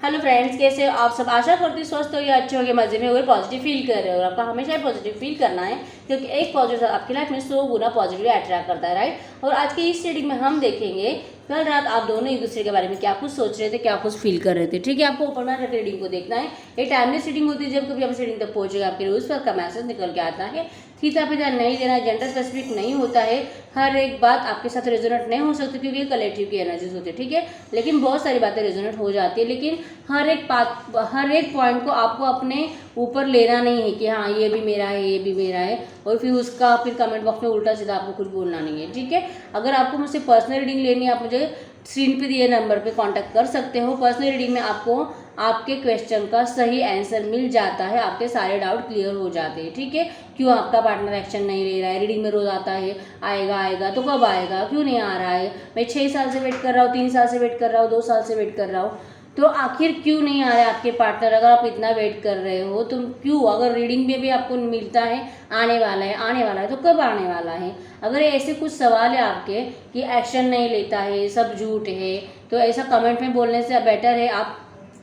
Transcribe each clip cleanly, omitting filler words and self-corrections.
Hello friends, कैसे हो आप सब। आशा करती हूँ स्वस्थ हो या अच्छे हो गए, मजे में हो गए, पॉजिटिव फील कर रहे हो। और आपको हमेशा ही पॉजिटिव फील करना है क्योंकि एक पॉजिटिव आपकी लाइफ में 100 गुना पॉजिटिव अट्रैक्ट करता है, राइट। और आज की इस रीडिंग में हम देखेंगे कल रात आप दोनों एक दूसरे के बारे में क्या कुछ सोच रहे थे, क्या कुछ फील कर रहे थे। ठीक है, आपको ओपन माइंड रख रीडिंग को देखना है। ये टाइमलेस रीडिंग होती है, जब कभी आप रीडिंग तक पहुंचेगा आपके रूल्स पर का मैसेज निकल के आता है। सीधा पिता नहीं देना, जेंडर स्पेसिफिक नहीं होता है। हर एक बात आपके साथ रेजोनेट नहीं हो सकती क्योंकि कलेक्टिव की एनर्जीज होती है, ठीक है। लेकिन बहुत सारी बातें रेजोनेट हो जाती है, लेकिन हर एक पॉइंट को आपको अपने ऊपर लेना नहीं है कि हाँ ये भी मेरा है, ये भी मेरा है, और फिर कमेंट बॉक्स में उल्टा सीधा आपको कुछ बोलना नहीं है, ठीक है। अगर आपको मुझसे पर्सनल रीडिंग लेनी है, आप मुझे स्क्रीन पे दिए नंबर पे कांटेक्ट कर सकते हो। पर्सनल रीडिंग में आपको आपके क्वेश्चन का सही आंसर मिल जाता है, आपके सारे डाउट क्लियर हो जाते हैं, ठीक है। क्यों आपका पार्टनर एक्शन नहीं ले रहा है, रीडिंग में रोज आता है आएगा आएगा, तो कब आएगा, क्यों नहीं आ रहा है, मैं 6 साल से वेट कर रहा हूँ, 3 साल से वेट कर रहा हूँ, 2 साल से वेट कर रहा हूँ, तो आखिर क्यों नहीं आ रहा है आपके पार्टनर। अगर आप इतना वेट कर रहे हो तो क्यों, अगर रीडिंग में भी आपको मिलता है आने वाला है आने वाला है, तो कब आने वाला है। अगर ऐसे कुछ सवाल है आपके कि एक्शन नहीं लेता है, सब झूठ है, तो ऐसा कमेंट में बोलने से बेटर है आप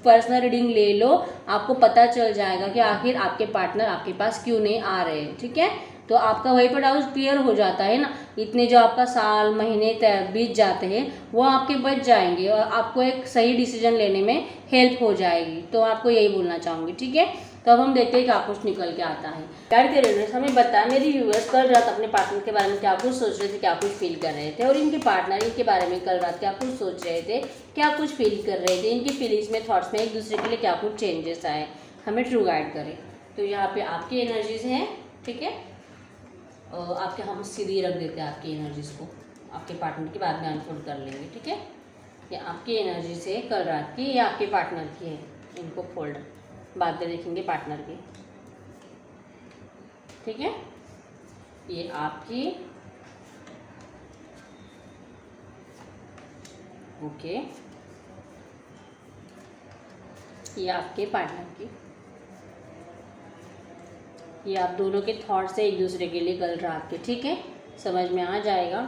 पर्सनल रीडिंग ले लो। आपको पता चल जाएगा कि आखिर आपके पार्टनर आपके पास क्यों नहीं आ रहे हैं, ठीक है। तो आपका वहीं पर डाउट क्लियर हो जाता है ना। इतने जो आपका साल महीने बीत जाते हैं वो आपके बच जाएंगे और आपको एक सही डिसीजन लेने में हेल्प हो जाएगी। तो आपको यही बोलना चाहूँगी, ठीक है। तो अब हम देखते हैं क्या कुछ निकल के आता है। गाइड के रीडर्स हमें बताया मेरी व्यूअर्स कल रात अपने पार्टनर के बारे में क्या कुछ सोच रहे थे, क्या कुछ फील कर रहे थे, और इनके पार्टनर इनके बारे में कल रात क्या कुछ सोच रहे थे, क्या कुछ फील कर रहे थे, इनकी फीलिंग्स में, थॉट्स में एक दूसरे के लिए क्या कुछ चेंजेस आए, हमें ट्रू गाइड करें। तो यहाँ पे आपकी एनर्जीज हैं, ठीक है। और आपके हम सीधी रख देते हैं आपकी एनर्जीज को, आपके पार्टनर की बाद में अनफोल्ड कर लेंगे, ठीक है। ये आपकी एनर्जी से कल रात की, ये आपके पार्टनर की है, इनको फोल्ड बाद में देखेंगे पार्टनर की, ठीक है। ये आपकी, ओके, ये आपके पार्टनर की, ये आप दोनों के थॉट्स है एक दूसरे के लिए कल रात के, ठीक है। समझ में आ जाएगा।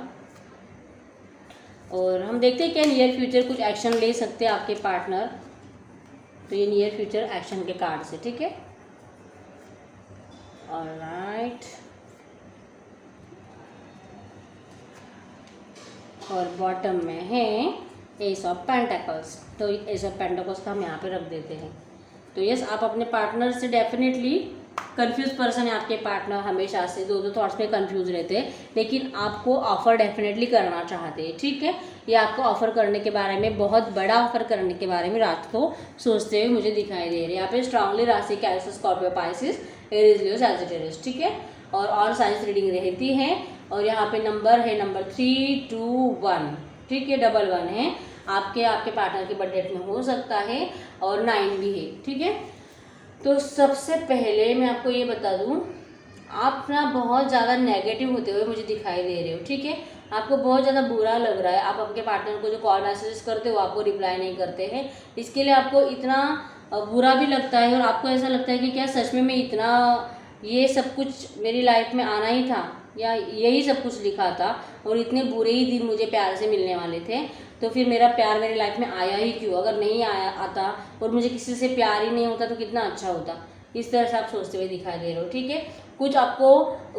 और हम देखते हैं क्या नियर फ्यूचर कुछ एक्शन ले सकते हैं आपके पार्टनर। तो ये नियर फ्यूचर एक्शन के कार्ड से, ठीक है। ऑलराइट, और बॉटम में है एस ऑफ पेंटाकल्स। तो एस ऑफ पेंटाकल्स का हम यहाँ पे रख देते हैं। तो यस, आप अपने पार्टनर से डेफिनेटली कंफ्यूज पर्सन है आपके पार्टनर, हमेशा से दो थॉट्स में कंफ्यूज रहते हैं, लेकिन आपको ऑफर डेफिनेटली करना चाहते हैं, ठीक है। ये आपको ऑफर करने के बारे में, बहुत बड़ा ऑफर करने के बारे में रात को सोचते हुए मुझे दिखाई दे रहे हैं। यहाँ पे स्ट्रांगली राशि कैंसर, स्कॉर्पियो, पाइसिस, एरीज, लियो, सैजिटेरियस, ठीक है। और ऑल साइंस रीडिंग रहती है। और यहाँ पे नंबर है नंबर 321, ठीक है, 11 है। आपके पार्टनर के बर्थडे में हो सकता है, और 9 भी है, ठीक है। तो सबसे पहले मैं आपको ये बता दूं, आप ना बहुत ज़्यादा नेगेटिव होते हुए मुझे दिखाई दे रहे हो, ठीक है। आपको बहुत ज़्यादा बुरा लग रहा है, आप आपके पार्टनर को जो कॉल मैसेजेस करते हो आपको रिप्लाई नहीं करते हैं, इसके लिए आपको इतना बुरा भी लगता है। और आपको ऐसा लगता है कि क्या सच में मैं इतना, ये सब कुछ मेरी लाइफ में आना ही था, या यही सब कुछ लिखा था, और इतने बुरे ही दिन मुझे प्यार से मिलने वाले थे, तो फिर मेरा प्यार मेरी लाइफ में आया ही क्यों। अगर नहीं आया आता और मुझे किसी से प्यार ही नहीं होता तो कितना अच्छा होता। इस तरह से आप सोचते हुए दिखाई दे रहे हो, ठीक है। कुछ आपको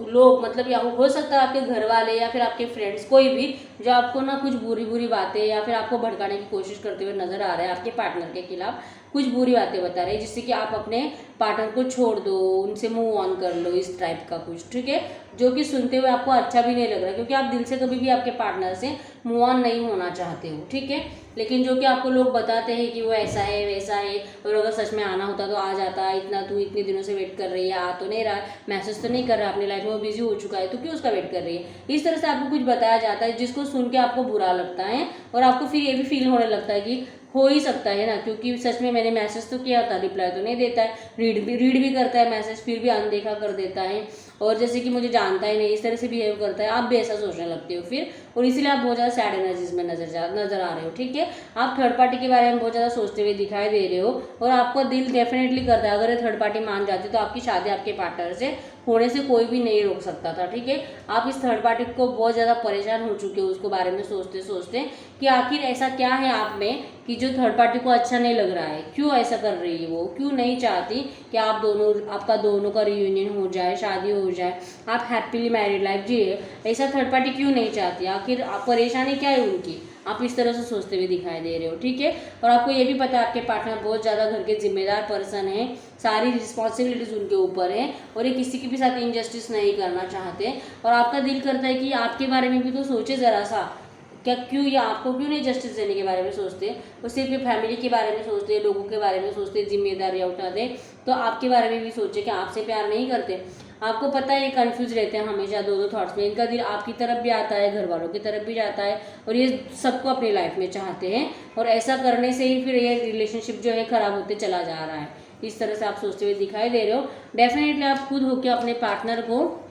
लोग, मतलब या हो सकता है आपके घर वाले या फिर आपके फ्रेंड्स, कोई भी जो आपको ना कुछ बुरी बुरी बातें या फिर आपको भड़काने की कोशिश करते हुए नजर आ रहा है, आपके पार्टनर के खिलाफ कुछ बुरी बातें बता रहे हैं, जिससे कि आप अपने पार्टनर को छोड़ दो, उनसे मूव ऑन कर लो, इस टाइप का कुछ, ठीक है। जो कि सुनते हुए आपको अच्छा भी नहीं लग रहा, क्योंकि आप दिल से कभी भी आपके पार्टनर से मूव ऑन नहीं होना चाहते हो, ठीक है। लेकिन जो कि आपको लोग बताते हैं कि वो ऐसा है वैसा है, और अगर सच में आना होता तो आ जाता, इतना तू इतने दिनों से वेट कर रही है, आ तो नहीं रहा, मैसेज तो नहीं कर रहा, अपनी लाइफ में वो बिजी हो चुका है, तो क्यों उसका वेट कर रही है। इस तरह से आपको कुछ बताया जाता है जिसको सुन के आपको बुरा लगता है, और आपको फिर ये भी फील होने लगता है कि हो ही सकता है ना, क्योंकि सच में मैंने मैसेज तो किया था, रिप्लाई तो नहीं देता है, रीड भी करता है मैसेज, फिर भी अनदेखा कर देता है, और जैसे कि मुझे जानता ही नहीं, इस तरह से बिहेव करता है। आप भी ऐसा सोचने लगते हो फिर, और इसीलिए आप बहुत ज़्यादा सैड एनर्जीज में नजर आ रहे हो। ठीक है, आप थर्ड पार्टी के बारे में बहुत ज़्यादा सोचते हुए दिखाई दे रहे हो और आपको दिल डेफिनेटली करता है अगर ये थर्ड पार्टी मान जाती तो आपकी शादी आपके पार्टनर से होने से कोई भी नहीं रोक सकता था। ठीक है, आप इस थर्ड पार्टी को बहुत ज़्यादा परेशान हो चुके हो उसके बारे में सोचते सोचते कि आखिर ऐसा क्या है आप में कि जो थर्ड पार्टी को अच्छा नहीं लग रहा है, क्यों ऐसा कर रही है, वो क्यों नहीं चाहती कि आपका दोनों का रियूनियन हो जाए, शादी हो जाए, आप हैप्पीली मैरिड लाइफ जिए, ऐसा थर्ड पार्टी क्यों नहीं चाहती, आखिर परेशानी क्या है उनकी, आप इस तरह से सोचते हुए दिखाई दे रहे हो। ठीक है, और आपको ये भी पता है आपके पार्टनर बहुत ज़्यादा घर के जिम्मेदार पर्सन है, सारी रिस्पॉन्सिबिलिटीज उनके ऊपर है और ये किसी के भी साथ इनजस्टिस नहीं करना चाहते और आपका दिल करता है कि आपके बारे में भी तो सोचे ज़रा सा, क्या क्यों या आपको क्यों नहीं जस्टिस देने के बारे में सोचते, वो सिर्फ फैमिली के बारे में सोचते, लोगों के बारे में सोचते, जिम्मेदारियाँ उठाते, तो आपके बारे में भी सोचे कि आपसे प्यार नहीं करते। आपको पता है ये कंफ्यूज रहते हैं हमेशा दो थॉट्स में, इनका दिल आपकी तरफ भी आता है, घर वालों की तरफ भी जाता है और ये सबको अपनी लाइफ में चाहते हैं और ऐसा करने से ही फिर ये रिलेशनशिप जो है ख़राब होते चला जा रहा है। इस तरह से आप सोचते हुए दिखाई दे रहे हो। डेफिनेटली आप खुद होकर अपने पार्टनर को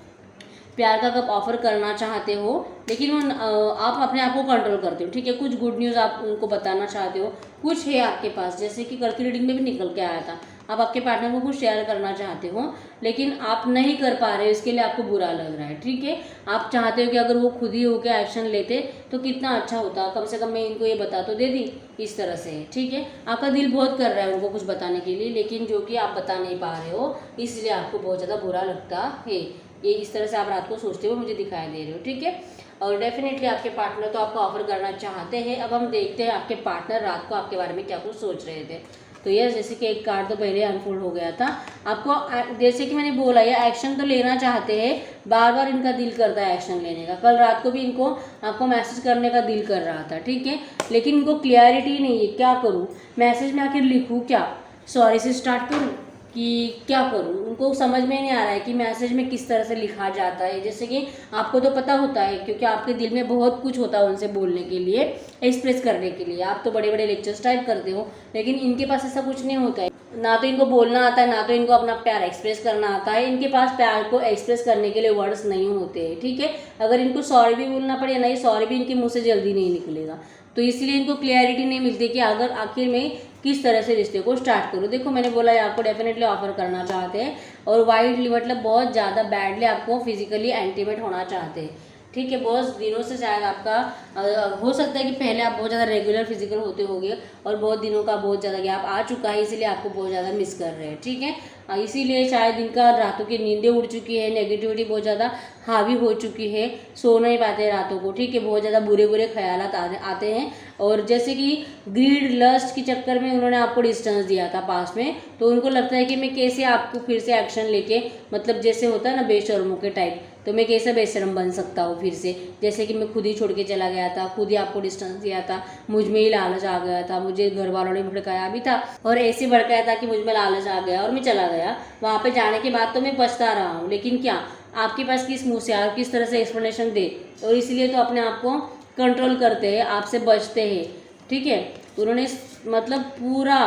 प्यार का कप ऑफर करना चाहते हो, लेकिन आप अपने आप को कंट्रोल करते हो। ठीक है, कुछ गुड न्यूज़ आप उनको बताना चाहते हो, कुछ है आपके पास, जैसे कि कल की रीडिंग में भी निकल के आया था, आप आपके पार्टनर को कुछ शेयर करना चाहते हो लेकिन आप नहीं कर पा रहे हो, इसके लिए आपको बुरा लग रहा है। ठीक है, आप चाहते हो कि अगर वो खुद ही होकर एक्शन लेते तो कितना अच्छा होता, कम से कम मैं इनको ये बता तो दे दी, इस तरह से। ठीक है, आपका दिल बहुत कर रहा है उनको कुछ बताने के लिए, लेकिन जो कि आप बता नहीं पा रहे हो, इसलिए आपको बहुत ज़्यादा बुरा लगता है। ये इस तरह से आप रात को सोचते हुए मुझे दिखाई दे रहे हो। ठीक है, और डेफिनेटली आपके पार्टनर तो आपको ऑफर करना चाहते हैं। अब हम देखते हैं आपके पार्टनर रात को आपके बारे में क्या कुछ सोच रहे थे। तो यस, जैसे कि एक कार्ड तो पहले अनफोल्ड हो गया था, आपको जैसे कि मैंने बोला ये एक्शन तो लेना चाहते हैं, बार बार इनका दिल करता है एक्शन लेने का। कल रात को भी इनको आपको मैसेज करने का दिल कर रहा था। ठीक है, लेकिन इनको क्लियरिटी नहीं है, क्या करूँ, मैसेज में आखिर लिखूँ क्या, सॉरी से स्टार्ट करूँ कि क्या करूँ, उनको समझ में नहीं आ रहा है कि मैसेज में किस तरह से लिखा जाता है। जैसे कि आपको तो पता होता है क्योंकि आपके दिल में बहुत कुछ होता है उनसे बोलने के लिए, एक्सप्रेस करने के लिए, आप तो बड़े बड़े लेक्चर्स टाइप करते हो, लेकिन इनके पास ऐसा कुछ नहीं होता है, ना तो इनको बोलना आता है, ना तो इनको अपना प्यार एक्सप्रेस करना आता है। इनके पास प्यार को एक्सप्रेस करने के लिए वर्ड्स नहीं होते हैं। ठीक है, अगर इनको सॉरी भी बोलना पड़े ना, ये सॉरी भी इनके मुँह से जल्दी नहीं निकलेगा, तो इसलिए इनको क्लियरिटी नहीं मिलती कि अगर आखिर में किस तरह से रिश्ते को स्टार्ट करूँ। देखो मैंने बोला है आपको डेफिनेटली ऑफर करना चाहते हैं और वाइडली मतलब बहुत ज़्यादा बैडली आपको फिजिकली इंटीमेट होना चाहते हैं। ठीक है, बहुत दिनों से शायद आपका हो सकता है कि पहले आप बहुत ज़्यादा रेगुलर फिजिकल होते होंगे और बहुत दिनों का बहुत ज़्यादा गैप आ चुका है, इसीलिए आपको बहुत ज़्यादा मिस कर रहे हैं। ठीक है, इसीलिए शायद इनका रातों की नींदें उड़ चुकी है, नेगेटिविटी बहुत ज़्यादा हावी हो चुकी है, सो नहीं पाते रातों को। ठीक है, बहुत ज़्यादा बुरे बुरे ख्यालात आते हैं और जैसे कि ग्रीड लस्ट के चक्कर में उन्होंने आपको डिस्टेंस दिया था पास में, तो उनको लगता है कि मैं कैसे आपको फिर से एक्शन लेके, मतलब जैसे होता है ना बेशर्मों के टाइप, तो मैं कैसे बेशर्म बन सकता हूँ फिर से, जैसे कि मैं खुद ही छोड़ के चला गया था, खुद ही आपको डिस्टेंस दिया था, मुझ में ही लालच आ गया था, मुझे घर वालों ने भड़काया भी था और ऐसे भड़काया था कि मुझ में लालच आ गया और मैं चला गया। वहाँ पे जाने के बाद तो मैं पछता रहा हूँ, लेकिन क्या आपके पास किस मुँह से आप किस तरह से एक्सप्लेनेशन दे, और इसलिए तो अपने आप को कंट्रोल करते हैं, आपसे बचते हैं। ठीक है, उन्होंने मतलब पूरा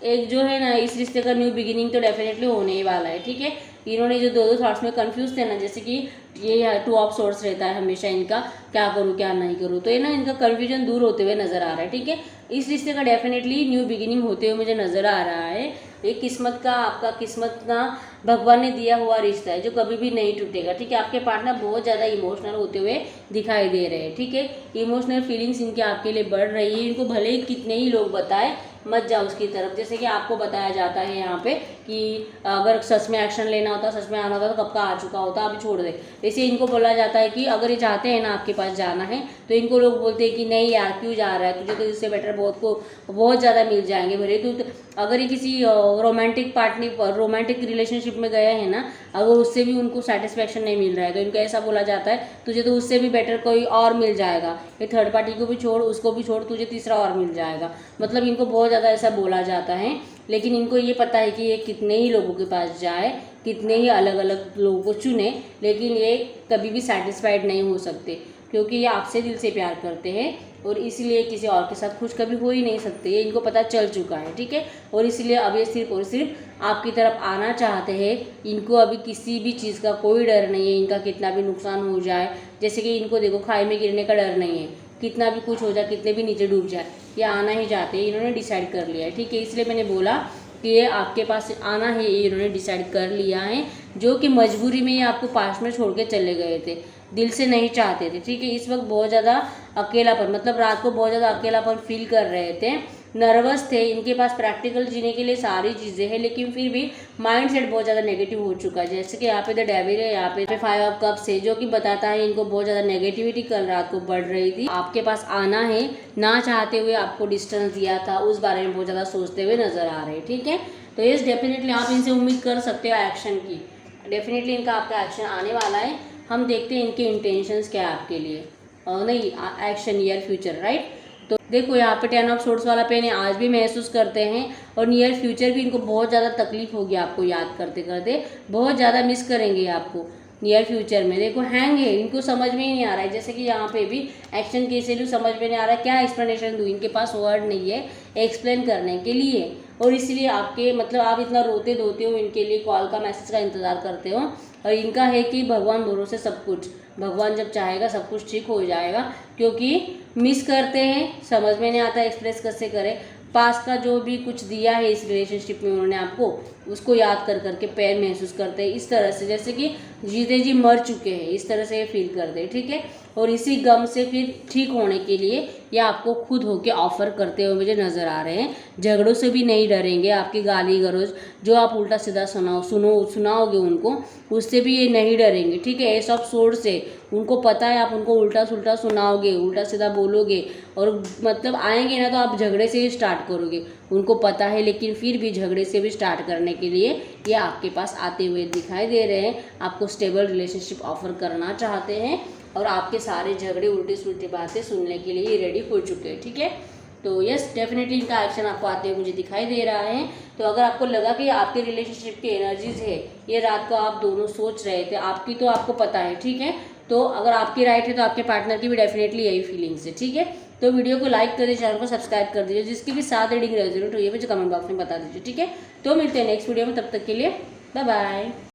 एक जो है ना इस रिश्ते का न्यू बिगिनिंग तो डेफिनेटली होने ही वाला है। ठीक है, इन्होंने जो दो थॉट्स में कंफ्यूज थे ना, जैसे कि ये टू ऑफ सोर्स रहता है हमेशा इनका, क्या करूँ क्या नहीं करूँ, तो ये ना इनका कन्फ्यूजन दूर होते हुए नज़र आ रहा है। ठीक है, इस रिश्ते का डेफिनेटली न्यू बिगिनिंग होते हुए मुझे नज़र आ रहा है। ये किस्मत का, आपका किस्मत का भगवान ने दिया हुआ रिश्ता है जो कभी भी नहीं टूटेगा। ठीक है, आपके पार्टनर बहुत ज़्यादा इमोशनल होते हुए दिखाई दे रहे हैं। ठीक है, इमोशनल फीलिंग्स इनके आपके लिए बढ़ रही है, इनको भले ही कितने ही लोग बताएं मत जाओ उसकी तरफ। जैसे कि आपको बताया जाता है यहाँ पे कि अगर सच में एक्शन लेना होता, सच में आना होता तो कब का आ चुका होता, अभी छोड़ दे। वैसे इनको बोला जाता है कि अगर ये चाहते हैं ना आपके पास जाना है, तो इनको लोग बोलते हैं कि नहीं यार क्यों जा रहा है, तुझे तो इससे बेटर बहुत ज़्यादा मिल जाएंगे। भले तू अगर ये किसी रोमांटिक रिलेशनशिप में गए हैं ना, अगर उससे भी उनको सेटिस्फेक्शन नहीं मिल रहा है तो इनको ऐसा बोला जाता है तुझे तो उससे भी बेटर कोई और मिल जाएगा, ये थर्ड पार्टी को भी छोड़, उसको भी छोड़, तुझे तीसरा और मिल जाएगा। मतलब इनको बहुत ज़्यादा ऐसा बोला जाता है, लेकिन इनको ये पता है कि ये कितने ही लोगों के पास जाए, कितने ही अलग अलग लोगों को चुने, लेकिन ये कभी भी सेटिस्फाइड नहीं हो सकते क्योंकि ये आपसे दिल से प्यार करते हैं। और इसीलिए किसी और के साथ खुश कभी हो ही नहीं सकते, ये इनको पता चल चुका है, ठीक है। और इसीलिए अब ये सिर्फ और सिर्फ आपकी तरफ आना चाहते हैं। इनको अभी किसी भी चीज़ का कोई डर नहीं है, इनका कितना भी नुकसान हो जाए, जैसे कि इनको देखो खाई में गिरने का डर नहीं है, कितना भी कुछ हो जाए, कितने भी नीचे डूब जाए, ये आना ही चाहते हैं, इन्होंने डिसाइड कर लिया है, ठीक है। इसलिए मैंने बोला कि ये आपके पास आना है, ये इन्होंने डिसाइड कर लिया है, जो कि मजबूरी में ये आपको पास में छोड़ के चले गए थे, दिल से नहीं चाहते थे, ठीक है। इस वक्त बहुत ज़्यादा अकेलापन, मतलब रात को बहुत ज़्यादा अकेलापन फील कर रहे थे, नर्वस थे। इनके पास प्रैक्टिकल जीने के लिए सारी चीज़ें हैं, लेकिन फिर भी माइंड सेट बहुत ज़्यादा नेगेटिव हो चुका है। जैसे कि यहाँ पे द डेविल है, यहाँ पे 5 ऑफ कप्स है, जो कि बताता है इनको बहुत ज़्यादा नेगेटिविटी कल रात को बढ़ रही थी। आपके पास आना है, ना चाहते हुए आपको डिस्टेंस दिया था, उस बारे में बहुत ज़्यादा सोचते हुए नजर आ रहे हैं, ठीक है। तो ये डेफिनेटली आप इनसे उम्मीद कर सकते हो एक्शन की, डेफिनेटली इनका आपका एक्शन आने वाला है। हम देखते हैं इनके इंटेंशंस क्या है आपके लिए, नहीं एक्शन नियर फ्यूचर, राइट। तो देखो यहाँ पे 10 ऑफ सोर्ड्स वाला पेन है, आज भी महसूस करते हैं, और नियर फ्यूचर भी इनको बहुत ज़्यादा तकलीफ होगी आपको याद करते करते, बहुत ज़्यादा मिस करेंगे आपको नियर फ्यूचर में। देखो हैंग है, इनको समझ में ही नहीं आ रहा है, जैसे कि यहाँ पे भी एक्शन कैसे लूँ समझ में नहीं आ रहा है, क्या एक्सप्लेनेशन दूँ, इनके पास वर्ड नहीं है एक्सप्लेन करने के लिए, और इसलिए आपके मतलब आप इतना रोते धोते हो, इनके लिए कॉल का मैसेज का इंतज़ार करते हो, और इनका है कि भगवान भरोसे सब कुछ, भगवान जब चाहेगा सब कुछ ठीक हो जाएगा, क्योंकि मिस करते हैं, समझ में नहीं आता एक्सप्रेस कैसे करें। पास का जो भी कुछ दिया है इस रिलेशनशिप में उन्होंने आपको, उसको याद कर करके पैर महसूस करते हैं इस तरह से, जैसे कि जीते जी मर चुके हैं, इस तरह से ये फील करते हैं, ठीक है। और इसी गम से फिर ठीक होने के लिए ये आपको खुद होके ऑफर करते हुए मुझे नज़र आ रहे हैं। झगड़ों से भी नहीं डरेंगे, आपकी गाली गलौज जो आप उल्टा सीधा सुनाओगे उनको, उससे भी ये नहीं डरेंगे, ठीक है। एस ऑफ सोर्ड से उनको पता है आप उनको उल्टा सुल्टा सुनाओगे, उल्टा सीधा बोलोगे, और मतलब आएंगे ना तो आप झगड़े से ही स्टार्ट करोगे, उनको पता है, लेकिन फिर भी झगड़े से भी स्टार्ट करने के लिए ये आपके पास आते हुए दिखाई दे रहे हैं। आपको स्टेबल रिलेशनशिप ऑफर करना चाहते हैं, और आपके सारे झगड़े उल्टी सुलटी बातें सुनने के लिए ये रेडी हो चुके हैं, ठीक है। तो यस डेफिनेटली इनका एक्शन आपको आते हुए मुझे दिखाई दे रहा है। तो अगर आपको लगा कि आपके रिलेशनशिप की एनर्जीज है, ये रात को आप दोनों सोच रहे थे, आपकी तो आपको पता है, ठीक है। तो अगर आपकी राइट है तो आपके पार्टनर की भी डेफिनेटली यही फीलिंग्स है, ठीक है। तो वीडियो को लाइक कर दीजिए, चैनल को सब्सक्राइब कर दीजिए, जिसकी भी साथ रीडिंग रेजोनेट हुई है मुझे कमेंट बॉक्स में बता दीजिए, ठीक है। तो मिलते हैं नेक्स्ट वीडियो में, तब तक के लिए बाय बाय।